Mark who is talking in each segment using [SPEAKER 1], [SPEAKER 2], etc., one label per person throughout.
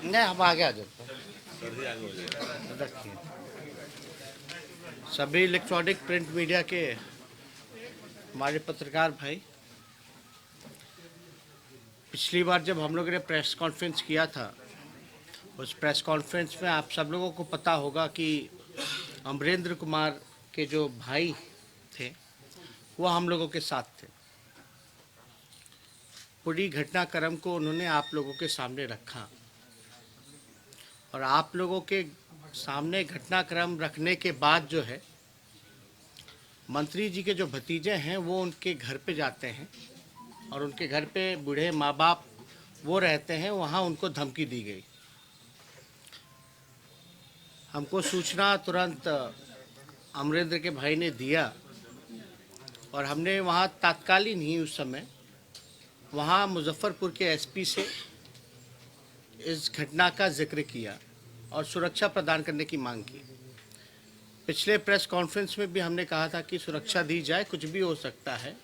[SPEAKER 1] नहीं, हम आगे आ जाते हैं। रखिए। सभी इलेक्ट्रॉनिक प्रिंट मीडिया के हमारे पत्रकार भाई, पिछली बार जब हम लोगों ने प्रेस कॉन्फ्रेंस किया था, उस प्रेस कॉन्फ्रेंस में आप सब लोगों को पता होगा कि अमरेंद्र कुमार के जो भाई थे वो हम लोगों के साथ थे। पूरी घटनाक्रम को उन्होंने आप लोगों के सामने रखा और आप लोगों के सामने घटनाक्रम रखने के बाद जो है, मंत्री जी के जो भतीजे हैं वो उनके घर पे जाते हैं और उनके घर पे बूढ़े माँ बाप वो रहते हैं, वहाँ उनको धमकी दी गई। हमको सूचना तुरंत अमरेंद्र के भाई ने दिया और हमने वहाँ तात्कालीन ही उस समय वहाँ मुजफ्फरपुर के एसपी से इस घटना का जिक्र किया और सुरक्षा प्रदान करने की मांग की। पिछले प्रेस कॉन्फ्रेंस में भी हमने कहा था कि सुरक्षा दी जाए, कुछ भी हो सकता है।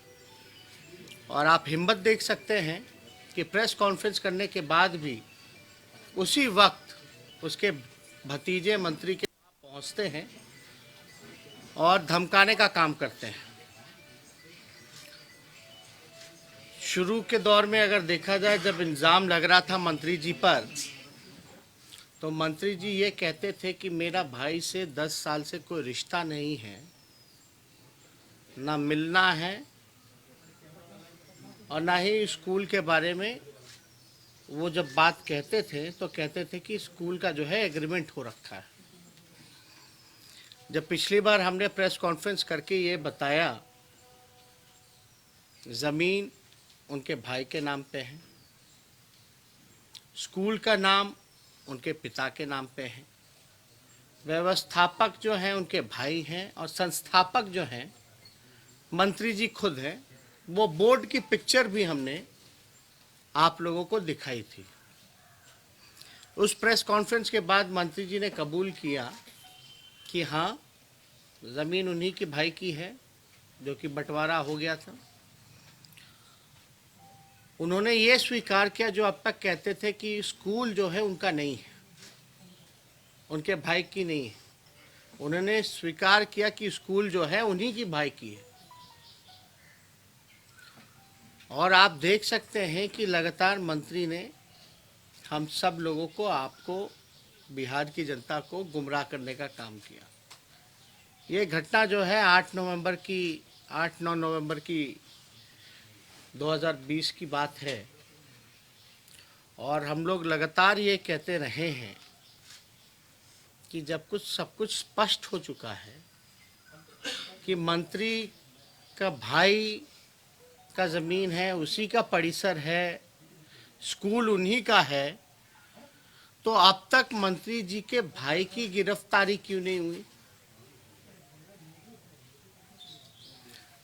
[SPEAKER 1] और आप हिम्मत देख सकते हैं कि प्रेस कॉन्फ्रेंस करने के बाद भी उसी वक्त उसके भतीजे मंत्री के वहाँ पहुँचते हैं और धमकाने का काम करते हैं। शुरू के दौर में अगर देखा जाए, जब इल्ज़ाम लग रहा था मंत्री जी पर, तो मंत्री जी ये कहते थे कि मेरा भाई से 10 साल से कोई रिश्ता नहीं है, ना मिलना है और ना ही स्कूल के बारे में। वो जब बात कहते थे तो कहते थे कि स्कूल का जो है एग्रीमेंट हो रखा है। जब पिछली बार हमने प्रेस कॉन्फ्रेंस करके ये बताया, ज़मीन उनके भाई के नाम पे है, स्कूल का नाम उनके पिता के नाम पे है, व्यवस्थापक जो हैं उनके भाई हैं और संस्थापक जो हैं मंत्री जी खुद हैं। वो बोर्ड की पिक्चर भी हमने आप लोगों को दिखाई थी। उस प्रेस कॉन्फ्रेंस के बाद मंत्री जी ने कबूल किया कि हाँ, ज़मीन उन्हीं के भाई की है जो कि बंटवारा हो गया था। उन्होंने ये स्वीकार किया, जो अब तक कहते थे कि स्कूल जो है उनका नहीं है, उनके भाई की नहीं है। उन्होंने स्वीकार किया कि स्कूल जो है उन्हीं की भाई की है। और आप देख सकते हैं कि लगातार मंत्री ने हम सब लोगों को, आपको, बिहार की जनता को गुमराह करने का काम किया। ये घटना जो है 8-9 नवंबर की 2020 की बात है और हम लोग लगातार ये कहते रहे हैं कि जब सब कुछ स्पष्ट हो चुका है कि मंत्री का भाई का ज़मीन है, उसी का परिसर है, स्कूल उन्हीं का है, तो अब तक मंत्री जी के भाई की गिरफ्तारी क्यों नहीं हुई?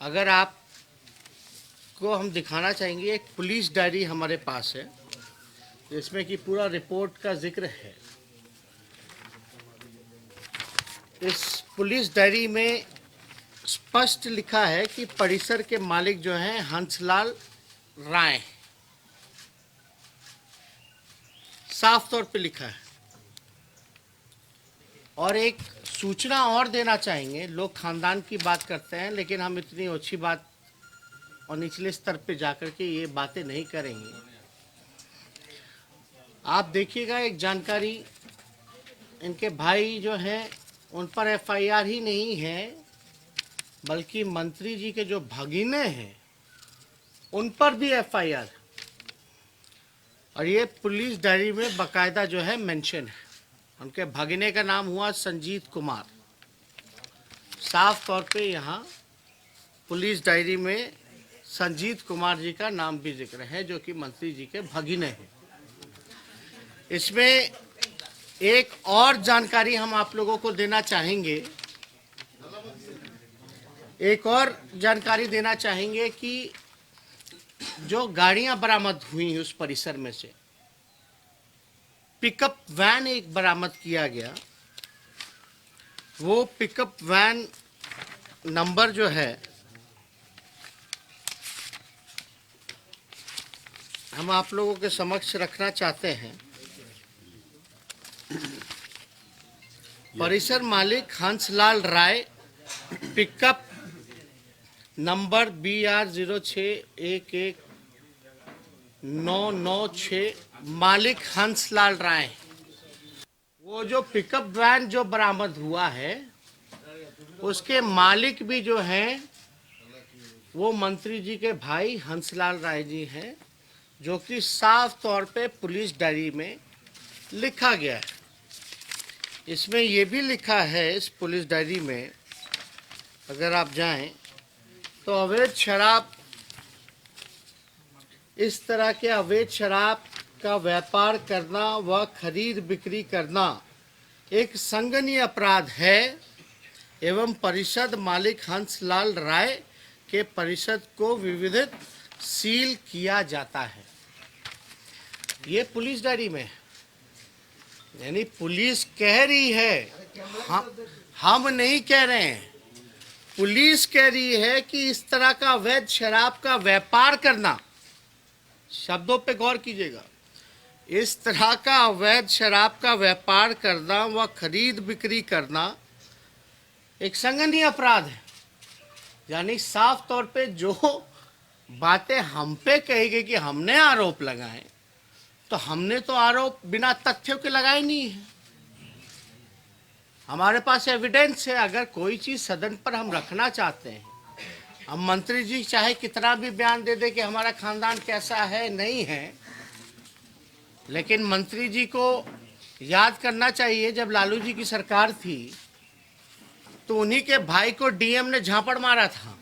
[SPEAKER 1] अगर आप को हम दिखाना चाहेंगे, एक पुलिस डायरी हमारे पास है जिसमें कि पूरा रिपोर्ट का जिक्र है। इस पुलिस डायरी में स्पष्ट लिखा है कि परिसर के मालिक जो हैं हंसलाल राय, साफ तौर पे लिखा है। और एक सूचना और देना चाहेंगे, लोग खानदान की बात करते हैं लेकिन हम इतनी अच्छी बात और निचले स्तर पे जाकर के ये बातें नहीं करेंगे। आप देखिएगा, एक जानकारी, इनके भाई जो हैं उन पर एफआईआर ही नहीं है, बल्कि मंत्री जी के जो भगीने हैं उन पर भी एफआईआर है। और ये पुलिस डायरी में बाकायदा जो है मेंशन है। उनके भगीने का नाम हुआ संजीत कुमार। साफ तौर पे यहाँ पुलिस डायरी में संजीत कुमार जी का नाम भी जिक्र है, जो कि मंत्री जी के भगीने हैं। इसमें एक और जानकारी हम आप लोगों को देना चाहेंगे, कि जो गाड़ियां बरामद हुई उस परिसर में से, पिकअप वैन एक बरामद किया गया। वो पिकअप वैन नंबर जो है हम आप लोगों के समक्ष रखना चाहते हैं। परिसर मालिक हंसलाल राय, पिकअप नंबर BR06119996, मालिक हंसलाल राय। वो जो पिकअप वैन जो बरामद हुआ है उसके मालिक भी जो हैं वो मंत्री जी के भाई हंसलाल राय जी हैं, जो कि साफ तौर पे पुलिस डायरी में लिखा गया है। इसमें ये भी लिखा है इस पुलिस डायरी में, अगर आप जाएं तो अवैध शराब, इस तरह के अवैध शराब का व्यापार करना व खरीद बिक्री करना एक संगीन अपराध है एवं परिषद मालिक हंसलाल राय के परिषद को विविधित सील किया जाता है। ये पुलिस डायरी में, यानी पुलिस कह रही है, हम नहीं कह रहे हैं। पुलिस कह रही है कि इस तरह का अवैध शराब का व्यापार करना, शब्दों पे गौर कीजिएगा, इस तरह का अवैध शराब का व्यापार करना व खरीद बिक्री करना एक संगीन अपराध है। यानी साफ तौर पे जो बातें हम पे कही गई कि हमने आरोप लगाए, तो हमने तो आरोप बिना तथ्यों के लगाए नहीं है। हमारे पास एविडेंस है। अगर कोई चीज सदन पर हम रखना चाहते हैं, हम मंत्री जी चाहे कितना भी बयान दे दे कि हमारा खानदान कैसा है, नहीं है, लेकिन मंत्री जी को याद करना चाहिए जब लालू जी की सरकार थी तो उन्हीं के भाई को डीएम ने झापड़ मारा था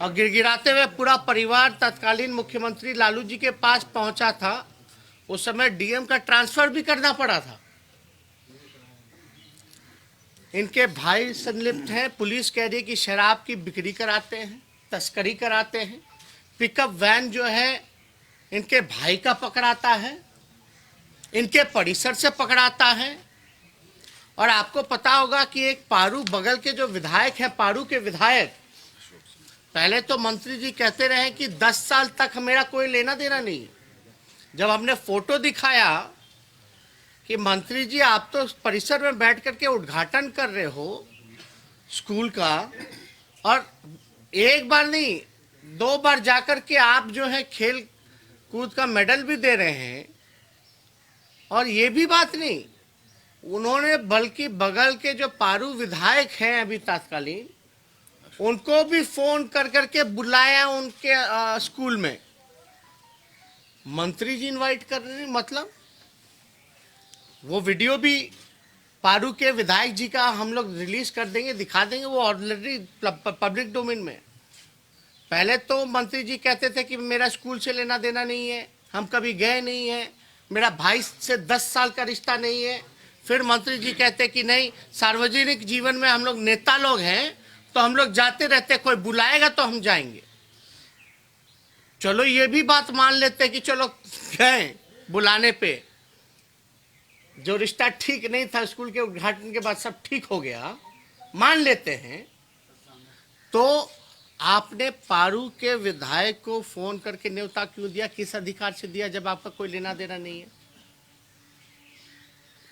[SPEAKER 1] और गिड़गिड़ाते हुए पूरा परिवार तत्कालीन मुख्यमंत्री लालू जी के पास पहुंचा था। उस समय डीएम का ट्रांसफर भी करना पड़ा था। इनके भाई संलिप्त हैं। पुलिस कह रही है कि शराब की बिक्री कराते हैं, तस्करी कराते हैं। पिकअप वैन जो है इनके भाई का पकड़ाता है, इनके परिसर से पकड़ाता है। और आपको पता होगा कि एक पारू बगल के जो विधायक हैं, पारू के विधायक, पहले तो मंत्री जी कहते रहे कि 10 साल तक मेरा कोई लेना देना नहीं। जब हमने फोटो दिखाया कि मंत्री जी आप तो परिसर में बैठ करके उद्घाटन कर रहे हो स्कूल का, और एक बार नहीं 2 बार जाकर के आप जो है खेल कूद का मेडल भी दे रहे हैं, और ये भी बात नहीं, उन्होंने बल्कि बगल के जो पारू विधायक हैं अभी तत्कालीन, उनको भी फोन कर करके बुलाया उनके स्कूल में। मंत्री जी इनवाइट कर रहे हैं, मतलब वो वीडियो भी पारू के विधायक जी का हम लोग रिलीज कर देंगे, दिखा देंगे, वो ऑलरेडी पब्लिक डोमेन में। पहले तो मंत्री जी कहते थे कि मेरा स्कूल से लेना देना नहीं है, हम कभी गए नहीं है, मेरा भाई से 10 साल का रिश्ता नहीं है। फिर मंत्री जी कहते कि नहीं, सार्वजनिक जीवन में हम लोग नेता लोग हैं तो हम लोग जाते रहते, कोई बुलाएगा तो हम जाएंगे। चलो ये भी बात मान लेते कि चलो गए बुलाने पे, जो रिश्ता ठीक नहीं था स्कूल के उद्घाटन के बाद सब ठीक हो गया, मान लेते हैं। तो आपने पारू के विधायक को फोन करके न्योता क्यों दिया, किस अधिकार से दिया, जब आपका कोई लेना देना नहीं है?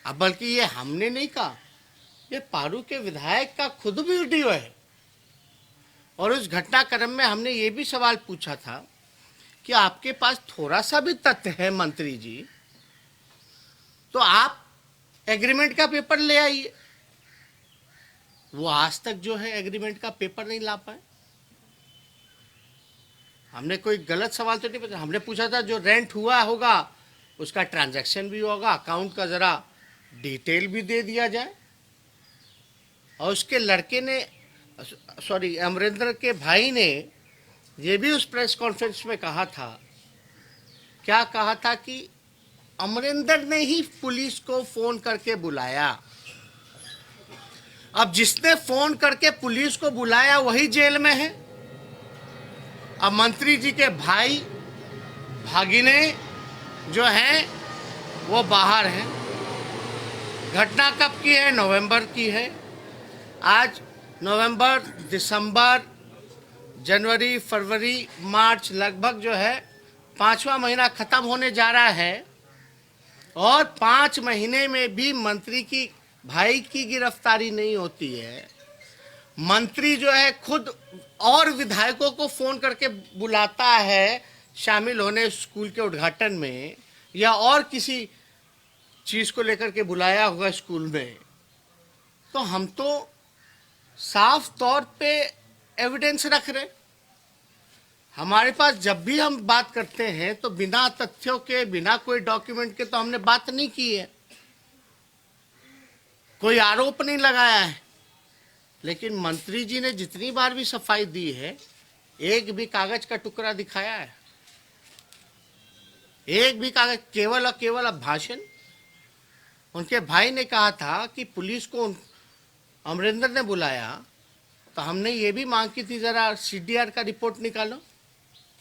[SPEAKER 1] अब बल्कि ये हमने नहीं कहा, ये पारू के विधायक का खुद भी वीडियो है। और उस घटनाक्रम में हमने ये भी सवाल पूछा था कि आपके पास थोड़ा सा भी तथ्य है मंत्री जी, तो आप एग्रीमेंट का पेपर ले आइए। वो आज तक जो है एग्रीमेंट का पेपर नहीं ला पाए। हमने कोई गलत सवाल तो नहीं पूछा, हमने पूछा था जो रेंट हुआ होगा उसका ट्रांजैक्शन भी होगा, अकाउंट का जरा डिटेल भी दे दिया जाए। और उसके लड़के ने, सॉरी अमरिंदर के भाई ने ये भी उस प्रेस कॉन्फ्रेंस में कहा था, क्या कहा था कि अमरिंदर ने ही पुलिस को फोन करके बुलाया। अब जिसने फोन करके पुलिस को बुलाया वही जेल में है। अब मंत्री जी के भाई भागिने जो हैं वो बाहर हैं। घटना कब की है? नवंबर की है। आज नवंबर, दिसंबर, जनवरी, फरवरी, मार्च, लगभग जो है 5वां महीना खत्म होने जा रहा है और 5 महीने में भी मंत्री की भाई की गिरफ्तारी नहीं होती है। मंत्री जो है खुद और विधायकों को फोन करके बुलाता है शामिल होने स्कूल के उद्घाटन में, या और किसी चीज को लेकर के बुलाया होगा स्कूल में। तो हम तो साफ तौर पे एविडेंस रख रहे। हमारे पास जब भी हम बात करते हैं तो बिना तथ्यों के, बिना कोई डॉक्यूमेंट के तो हमने बात नहीं की है, कोई आरोप नहीं लगाया है। लेकिन मंत्री जी ने जितनी बार भी सफाई दी है, एक भी कागज का टुकड़ा दिखाया है? एक भी कागज? केवल और केवल अब भाषण। उनके भाई ने कहा था कि पुलिस को अमरिंदर ने बुलाया, तो हमने ये भी मांग की थी जरा सीडीआर का रिपोर्ट निकालो,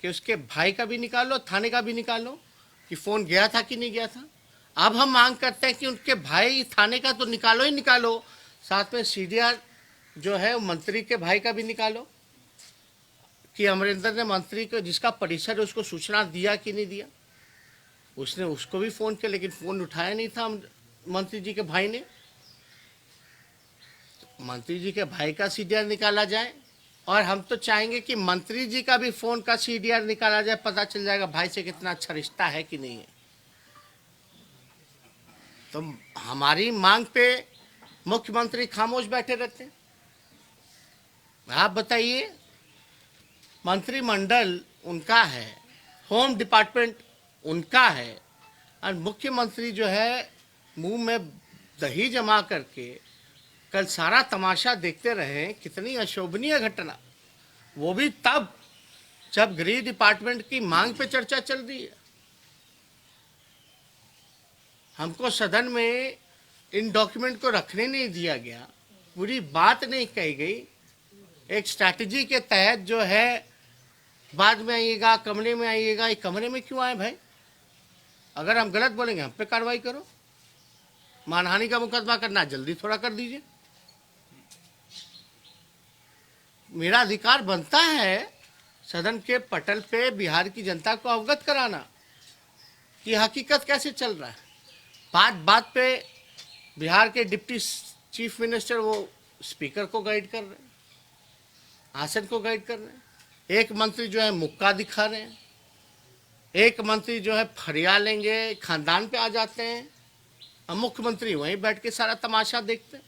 [SPEAKER 1] कि उसके भाई का भी निकालो, थाने का भी निकालो कि फोन गया था कि नहीं गया था। अब हम मांग करते हैं कि उनके भाई थाने का तो निकालो ही निकालो, साथ में सीडीआर जो है मंत्री के भाई का भी निकालो कि अमरिंदर ने मंत्री को, जिसका परिसर है, उसको सूचना दिया कि नहीं दिया। उसने उसको भी फोन किया लेकिन फोन उठाया नहीं था मंत्री जी के भाई ने। मंत्री जी के भाई का सीडीआर निकाला जाए, और हम तो चाहेंगे कि मंत्री जी का भी फोन का सीडीआर निकाला जाए, पता चल जाएगा भाई से कितना अच्छा रिश्ता है कि नहीं है। तो हमारी मांग पे मुख्यमंत्री खामोश बैठे रहते हैं। आप बताइए, मंत्रिमंडल उनका है, होम डिपार्टमेंट उनका है, और मुख्यमंत्री जो है मुंह में दही जमा करके कल सारा तमाशा देखते रहे। कितनी अशोभनीय घटना, वो भी तब जब गृह डिपार्टमेंट की मांग पे चर्चा चल रही है। हमको सदन में इन डॉक्यूमेंट को रखने नहीं दिया गया, पूरी बात नहीं कही गई। एक स्ट्रैटेजी के तहत जो है बाद में आइएगा, कमरे में आइएगा। ये कमरे में क्यों आए भाई? अगर हम गलत बोलेंगे हम पे कार्रवाई करो। मानहानि का मुकदमा करना जल्दी थोड़ा कर दीजिए। मेरा अधिकार बनता है सदन के पटल पे बिहार की जनता को अवगत कराना कि हकीकत कैसे चल रहा है। बात बात पे बिहार के डिप्टी चीफ मिनिस्टर वो स्पीकर को गाइड कर रहे हैं, आसन को गाइड कर रहे हैं। एक मंत्री जो है मुक्का दिखा रहे हैं, एक मंत्री जो है फरिया लेंगे खानदान पे आ जाते हैं, और मुख्यमंत्री वहीं बैठ के सारा तमाशा देखते हैं।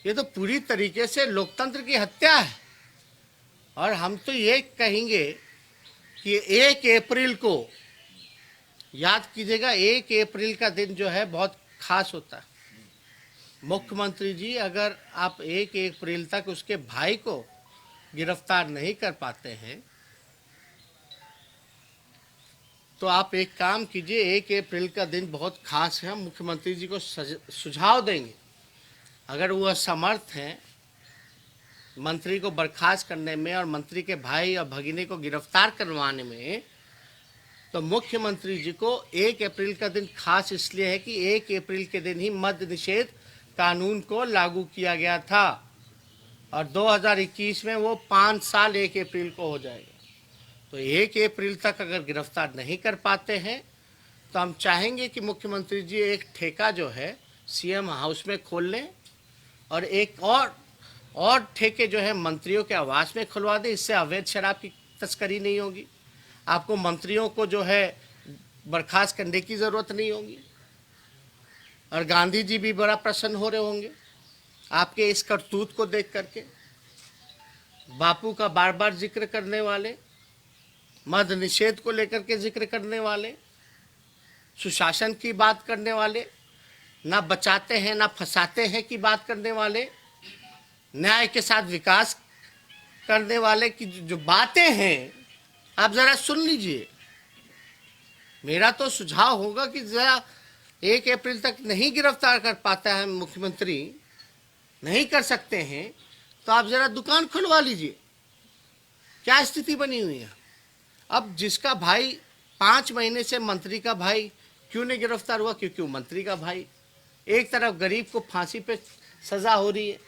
[SPEAKER 1] ये तो पूरी तरीके से लोकतंत्र की हत्या है। और हम तो ये कहेंगे कि 1 अप्रैल को याद कीजिएगा, 1 अप्रैल का दिन जो है बहुत खास होता है। मुख्यमंत्री जी, अगर आप 1 अप्रैल तक उसके भाई को गिरफ्तार नहीं कर पाते हैं तो आप एक काम कीजिए, 1 अप्रैल का दिन बहुत खास है। हम मुख्यमंत्री जी को सुझाव देंगे, अगर वो असमर्थ हैं मंत्री को बर्खास्त करने में और मंत्री के भाई और भगिनी को गिरफ्तार करवाने में, तो मुख्यमंत्री जी को 1 अप्रैल का दिन खास इसलिए है कि 1 अप्रैल के दिन ही मद्य निषेध कानून को लागू किया गया था, और 2021 में वो 5 साल 1 अप्रैल को हो जाएगा। तो 1 अप्रैल तक अगर गिरफ्तार नहीं कर पाते हैं तो हम चाहेंगे कि मुख्यमंत्री जी एक ठेका जो है सीएम हाउस में खोल लें, और एक और ठेके जो है मंत्रियों के आवास में खुलवा दें। इससे अवैध शराब की तस्करी नहीं होगी, आपको मंत्रियों को जो है बर्खास्त करने की ज़रूरत नहीं होगी, और गांधी जी भी बड़ा प्रसन्न हो रहे होंगे आपके इस करतूत को देख करके। बापू का बार बार जिक्र करने वाले, मद्य निषेध को लेकर के जिक्र करने वाले, सुशासन की बात करने वाले, ना बचाते हैं ना फंसाते हैं की बात करने वाले, न्याय के साथ विकास करने वाले की जो बातें हैं आप जरा सुन लीजिए। मेरा तो सुझाव होगा कि जरा 1 अप्रैल तक नहीं गिरफ्तार कर पाता है मुख्यमंत्री, नहीं कर सकते हैं, तो आप जरा दुकान खुलवा लीजिए। क्या स्थिति बनी हुई है। अब जिसका भाई 5 महीने से मंत्री का भाई क्यों नहीं गिरफ्तार हुआ? क्योंकि वो मंत्री का भाई। एक तरफ गरीब को फांसी पे सजा हो रही है,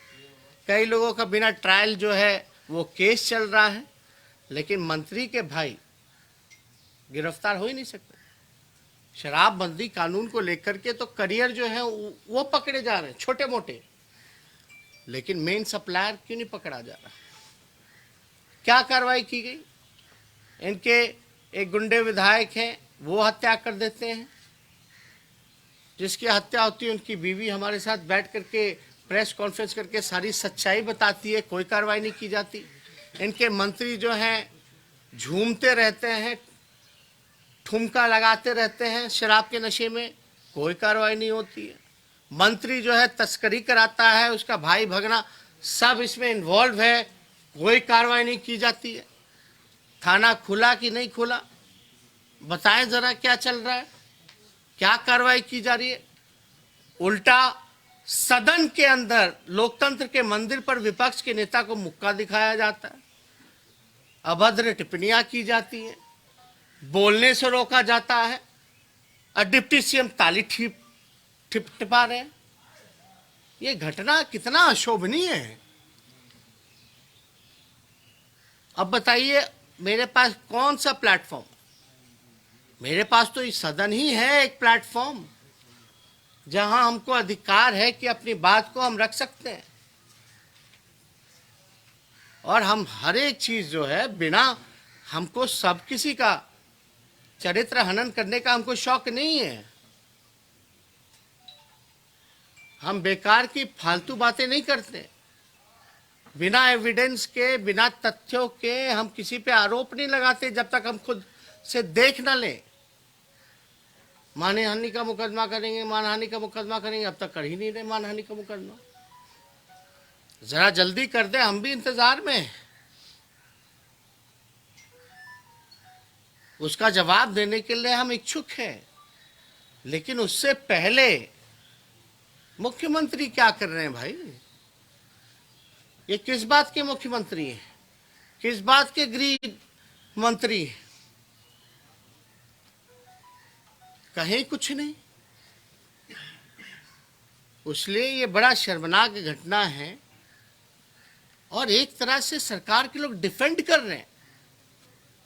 [SPEAKER 1] कई लोगों का बिना ट्रायल जो है वो केस चल रहा है, लेकिन मंत्री के भाई गिरफ्तार हो ही नहीं सकते। शराबबंदी कानून को लेकर के तो करियर जो है वो पकड़े जा रहे हैं छोटे मोटे, लेकिन मेन सप्लायर क्यों नहीं पकड़ा जा रहा? क्या कार्रवाई की गई? इनके एक गुंडे विधायक हैं, वो हत्या कर देते हैं। जिसकी हत्या होती है उनकी बीवी हमारे साथ बैठ करके प्रेस कॉन्फ्रेंस करके सारी सच्चाई बताती है, कोई कार्रवाई नहीं की जाती। इनके मंत्री जो हैं झूमते रहते हैं, ठुमका लगाते रहते हैं शराब के नशे में, कोई कार्रवाई नहीं होती है। मंत्री जो है तस्करी कराता है, उसका भाई भगना सब इसमें इन्वॉल्व है, कोई कार्रवाई नहीं की जाती है। थाना खुला कि नहीं खुला? बताएं जरा क्या चल रहा है, क्या कार्रवाई की जा रही है? उल्टा सदन के अंदर लोकतंत्र के मंदिर पर विपक्ष के नेता को मुक्का दिखाया जाता है, अभद्र टिप्पणियां की जाती हैं, बोलने से रोका जाता है, और डिप्टी सीएम ताली टिपा रहे हैं। ये घटना कितना अशोभनीय है। अब बताइए मेरे पास कौन सा प्लेटफॉर्म? मेरे पास तो इस सदन ही है एक प्लेटफॉर्म जहां हमको अधिकार है कि अपनी बात को हम रख सकते हैं, और हम हर एक चीज जो है बिना हमको सब किसी का चरित्र हनन करने का हमको शौक नहीं है। हम बेकार की फालतू बातें नहीं करते, बिना एविडेंस के बिना तथ्यों के हम किसी पे आरोप नहीं लगाते जब तक हम खुद से देख ना लें। मानहानि का मुकदमा करेंगे, मानहानि का मुकदमा करेंगे, अब तक कर ही नहीं रहे मानहानि का मुकदमा। जरा जल्दी कर दे, हम भी इंतजार में हैं। उसका जवाब देने के लिए हम इच्छुक हैं, लेकिन उससे पहले मुख्यमंत्री क्या कर रहे हैं भाई? ये किस बात के मुख्यमंत्री हैं? किस बात के गृह मंत्री हैं? कहीं कुछ नहीं। इसलिए ये बड़ा शर्मनाक घटना है, और एक तरह से सरकार के लोग डिफेंड कर रहे हैं।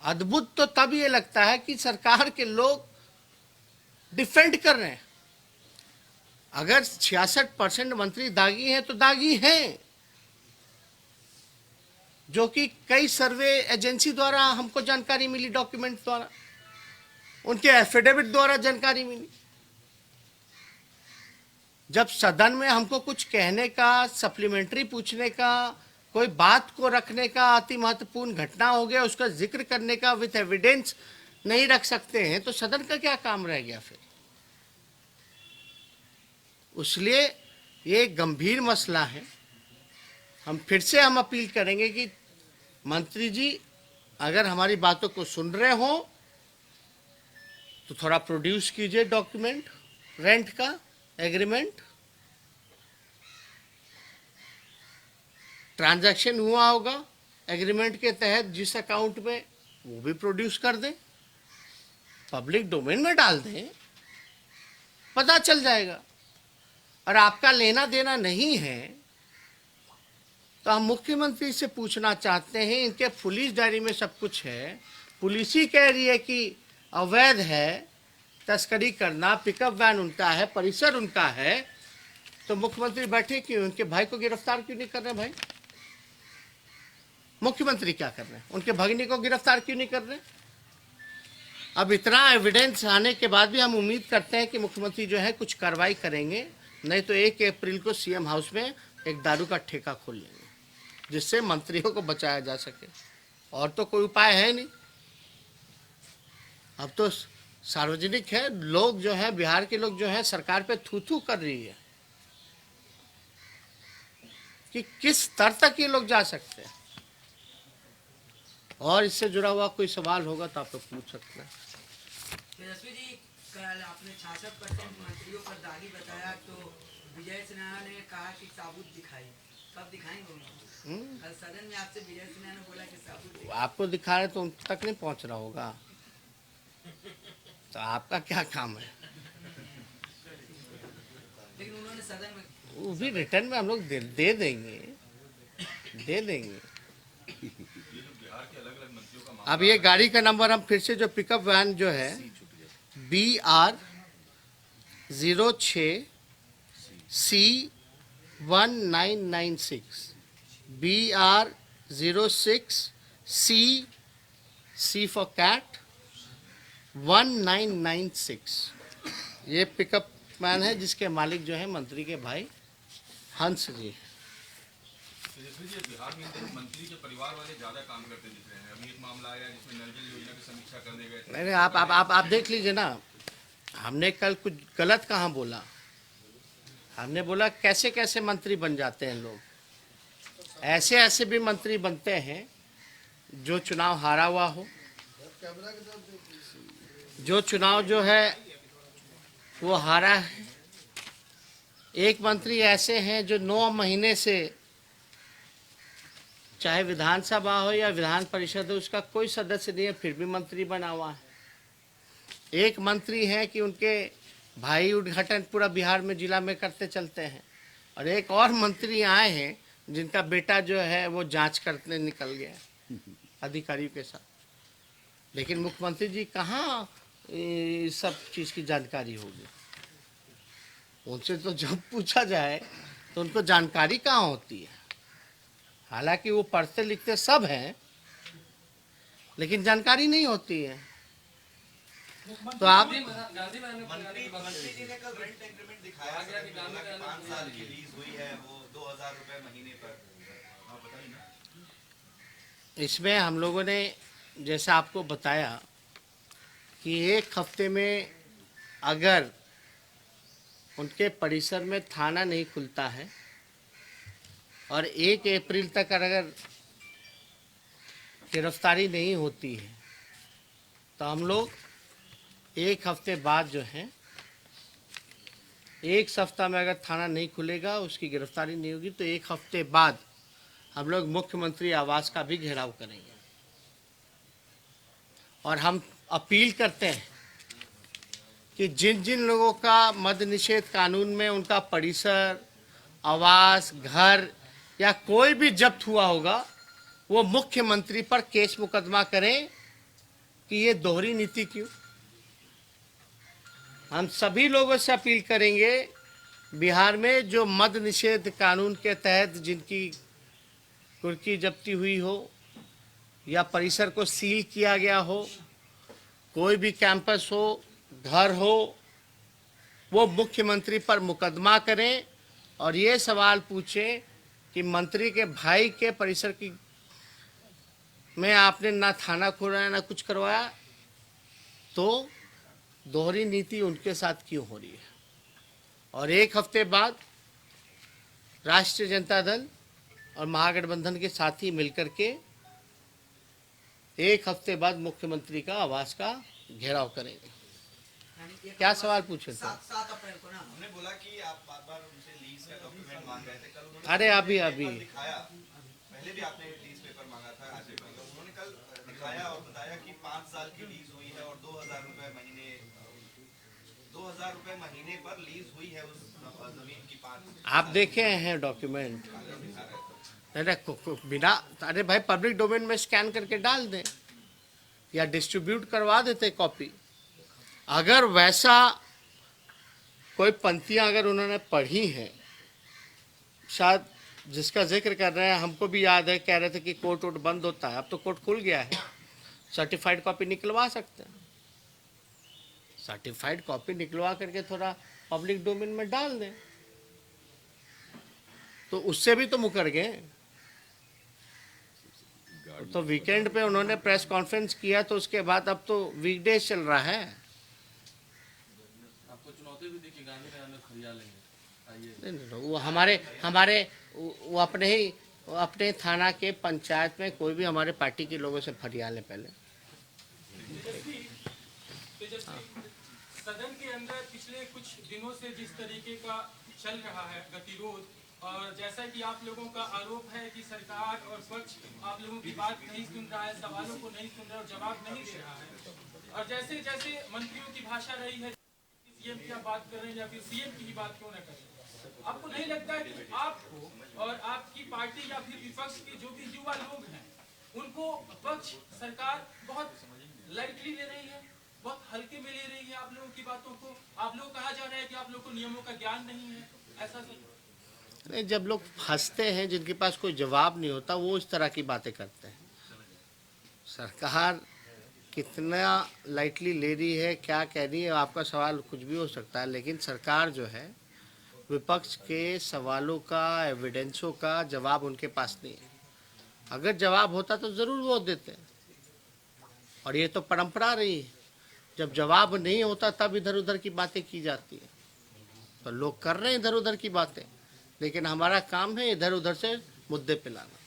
[SPEAKER 1] अद्भुत तो तब ये लगता है कि सरकार के लोग डिफेंड कर रहे हैं। अगर 66% मंत्री दागी हैं तो दागी हैं, जो कि कई सर्वे एजेंसी द्वारा हमको जानकारी मिली, डॉक्यूमेंट द्वारा, उनके एफिडेविट द्वारा जानकारी मिली। जब सदन में हमको कुछ कहने का, सप्लीमेंट्री पूछने का, कोई बात को रखने का, अति महत्वपूर्ण घटना हो गया उसका जिक्र करने का विथ एविडेंस नहीं रख सकते हैं, तो सदन का क्या काम रह गया फिर? इसलिए ये गंभीर मसला है। हम फिर से अपील करेंगे कि मंत्री जी अगर हमारी बातों को सुन रहे हो तो थोड़ा प्रोड्यूस कीजिए डॉक्यूमेंट, रेंट का एग्रीमेंट, ट्रांजैक्शन हुआ होगा एग्रीमेंट के तहत जिस अकाउंट में, वो भी प्रोड्यूस कर दें, पब्लिक डोमेन में डाल दें, पता चल जाएगा। और आपका लेना देना नहीं है तो हम मुख्यमंत्री से पूछना चाहते हैं, इनके पुलिस डायरी में सब कुछ है, पुलिस ही कह रही है कि अवैध है तस्करी करना, पिकअप वैन उनका है, परिसर उनका है, तो मुख्यमंत्री बैठे क्यों? उनके भाई को गिरफ्तार क्यों नहीं कर रहे भाई? मुख्यमंत्री क्या कर रहे हैं? उनके भगिनी को गिरफ्तार क्यों नहीं कर रहे? अब इतना एविडेंस आने के बाद भी हम उम्मीद करते हैं कि मुख्यमंत्री जो है कुछ कार्रवाई करेंगे, नहीं तो 1 अप्रैल को सीएम हाउस में एक दारू का ठेका खोल लेंगे जिससे मंत्रियों को बचाया जा सके। और तो कोई उपाय है नहीं। अब तो सार्वजनिक है, लोग जो है, बिहार के लोग जो है सरकार पे थू थू कर रही है कि किस स्तर तक ये लोग जा सकते हैं। और इससे जुड़ा हुआ कोई सवाल होगा तो आप तो पूछ सकते हैं।
[SPEAKER 2] तेजस्वी जी, कल आपने 66% मंत्रियों पर दागी बताया, तो विजय सिन्हा ने कहा कि साबुत दिखाई, कब दिखाएंगे उनको? कल सदन में आपसे विजय सिन्हा ने बोला कि साबुत दिखाई।
[SPEAKER 1] आपको दिखा रहे तो उन तक नहीं पहुंच रहा होगा, तो आपका क्या काम है?
[SPEAKER 2] सदन में
[SPEAKER 1] वो भी रिटर्न में हम लोग दे देंगे, दे देंगे। अब ये गाड़ी का नंबर हम फिर से, जो पिकअप वैन जो है BR06C1996, BR06C फॉर कैट 1996, ये पिकअप वैन है जिसके मालिक जो है मंत्री के भाई हंस जी।
[SPEAKER 3] तेजस्वी जी, बिहार में मंत्री के परिवार वाले ज्यादा काम करते दिख रहे हैं। अभी एक मामला आया जिसमें नल जल योजना की समीक्षा करने गए थे।
[SPEAKER 1] नहीं, आप देख लीजिए ना, हमने कल कुछ गलत कहाँ बोला? हमने बोला कैसे कैसे मंत्री बन जाते हैं लोग। ऐसे ऐसे भी मंत्री बनते हैं जो चुनाव हारा हुआ हो, जो चुनाव जो है वो हारा है। एक मंत्री ऐसे हैं जो 9 महीने से, चाहे विधानसभा हो या विधान परिषद हो, उसका कोई सदस्य नहीं है, फिर भी मंत्री बना हुआ है। एक मंत्री है कि उनके भाई उद्घाटन पूरा बिहार में जिला में करते चलते हैं, और एक और मंत्री आए हैं जिनका बेटा जो है वो जांच करने निकल गया अधिकारियों के साथ। लेकिन मुख्यमंत्री जी कहाँ सब चीज़ की जानकारी होगी? उनसे तो जब पूछा जाए तो उनको जानकारी कहाँ होती है। हालांकि वो पढ़ते लिखते सब हैं, लेकिन जानकारी नहीं होती है। तो आप
[SPEAKER 4] मंत्री जी ने कल रेंट एग्रीमेंट दिखाया गया कि 5 साल की लीज हुई है, वो 2000 रुपए महीने पर। आप बताइए ना।
[SPEAKER 1] इसमें हम लोगों ने जैसा आपको बताया कि एक हफ्ते में अगर उनके परिसर में थाना नहीं खुलता है और 1 अप्रैल तक अगर गिरफ्तारी नहीं होती है, तो हम लोग एक हफ्ते बाद जो है, एक सप्ताह में अगर थाना नहीं खुलेगा, उसकी गिरफ्तारी नहीं होगी, तो एक हफ्ते बाद हम लोग मुख्यमंत्री आवास का भी घेराव करेंगे। और हम अपील करते हैं कि जिन जिन लोगों का मद निषेध कानून में उनका परिसर, आवास, घर या कोई भी जब्त हुआ होगा, वो मुख्यमंत्री पर केस मुकदमा करें कि ये दोहरी नीति क्यों। हम सभी लोगों से अपील करेंगे, बिहार में जो मद निषेध कानून के तहत जिनकी कुर्की जब्ती हुई हो या परिसर को सील किया गया हो, कोई भी कैंपस हो, घर हो, वो मुख्यमंत्री पर मुकदमा करें और ये सवाल पूछें कि मंत्री के भाई के परिसर की में आपने ना थाना खोला ना कुछ करवाया, तो दोहरी नीति उनके साथ क्यों हो रही है। और एक हफ्ते बाद राष्ट्रीय जनता दल और महागठबंधन के साथी मिलकर के एक हफ्ते बाद मुख्यमंत्री का आवास का घेराव करेंगे। क्या सवाल पूछे थे?
[SPEAKER 2] 7 अप्रैल को ना
[SPEAKER 4] हमने बोला कि आप बार-बार उनसे लीज का डॉक्यूमेंट मांग रहे थे। कल उन्होंने
[SPEAKER 1] अरे अभी
[SPEAKER 4] दिखाया। पहले भी आपने लीज पेपर मांगा था, आज भी मांगा। उन्होंने कल दिखाया और बताया कि 5 साल की लीज हुई है और 2000 रुपए महीने पर लीज हुई है उस जमीन की। 5
[SPEAKER 1] आप देखे हैं डॉक्यूमेंट? बिना, अरे भाई पब्लिक डोमेन में स्कैन करके डाल दें या डिस्ट्रीब्यूट करवा देते कॉपी। अगर वैसा कोई पंक्तियां अगर उन्होंने पढ़ी हैं, शायद जिसका जिक्र कर रहे हैं, हमको भी याद है, कह रहे थे कि कोर्ट वोट बंद होता है, अब तो कोर्ट खुल गया है, सर्टिफाइड कॉपी निकलवा सकते हैं। सर्टिफाइड कॉपी निकलवा करके थोड़ा पब्लिक डोमेन में डाल दें, तो उससे भी तो मुकर गए। तो वीकेंड पे उन्होंने प्रेस कॉन्फ्रेंस किया, तो उसके बाद अब तो वीकडेज चल रहा है।
[SPEAKER 5] आपको चुनौती भी देखी, गांधी मैदान में खरिया लेंगे, आइए।
[SPEAKER 1] नहीं, वो वो अपने थाना के पंचायत में कोई भी हमारे पार्टी के लोगों से फरिया लें पहले।
[SPEAKER 6] सदन के अंदर पिछले कुछ दिनों से जिस तरीके का चल रहा है गतिरोध, और जैसा कि आप लोगों का आरोप है कि सरकार और पक्ष आप लोगों की बात नहीं सुन रहा है, सवालों को नहीं सुन रहा है और जवाब नहीं दे रहा है, और जैसे जैसे मंत्रियों की भाषा रही है, सीएम की आप बात कर रहे हैं या फिर सीएम की ही बात क्यों न करें, आपको नहीं लगता है कि आपको और आपकी पार्टी या फिर विपक्ष के जो भी युवा लोग हैं उनको पक्ष सरकार बहुत लाइटली ले रही है, बहुत हल्के में ले रही है आप लोगों की बातों को? आप लोग कहा जा रहा है कि आप लोगों को नियमों का ज्ञान नहीं है, ऐसा सब?
[SPEAKER 1] नहीं, जब लोग फंसते हैं जिनके पास कोई जवाब नहीं होता वो इस तरह की बातें करते हैं। सरकार कितना लाइटली ले रही है, क्या कह रही है, आपका सवाल कुछ भी हो सकता है, लेकिन सरकार जो है विपक्ष के सवालों का, एविडेंसों का जवाब उनके पास नहीं है। अगर जवाब होता तो ज़रूर वोट देते, और ये तो परंपरा रही है, जब जवाब नहीं होता तब इधर उधर की बातें की जाती है। तो लोग कर रहे हैं इधर उधर की बातें, लेकिन हमारा काम है इधर उधर से मुद्दे पे लाना।